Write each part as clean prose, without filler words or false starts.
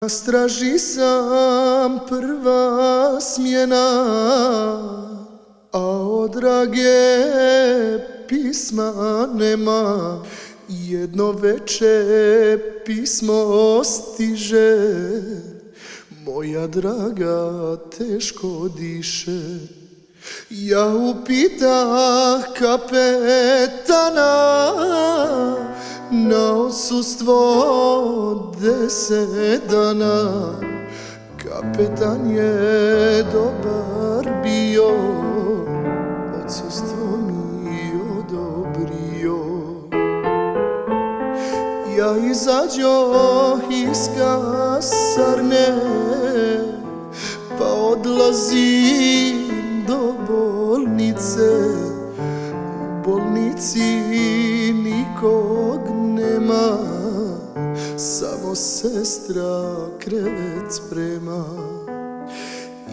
Na straži sam prva smjena, a od drage pisma nema. Jedno veče pismo stiže, moja draga teško diše. Ja upitah kapetana na odsustvo 10 dana. Kapetan je dobar bio, odsustvo mi odobrio. Ja izađoh iz kasarne, pa odlazim do bolnice. U bolnici nikog nema, samo sestra krevet sprema.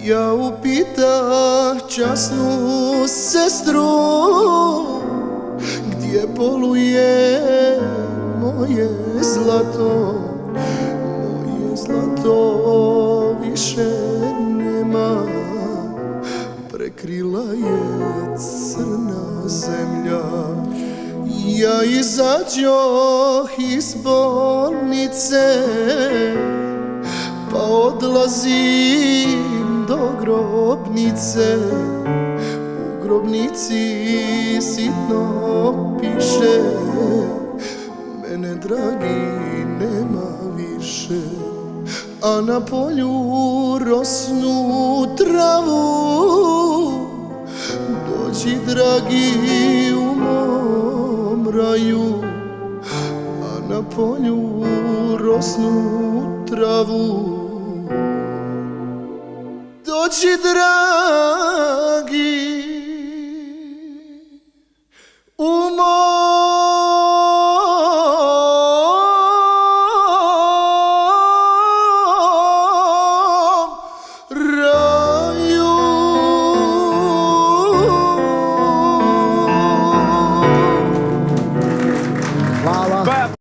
Ja upitah časnu sestru, gdje boluje moje zlato. Moje zlato više nema, prekrila je crna zemlja. Ja izađoh iz bolnice, pa odlazim do grobnice. U grobnici sitno piše, mene dragi nema više. A na polju rosnu travu, dođi dragi u mom raju. A na polju rosnu travu, dođi dragi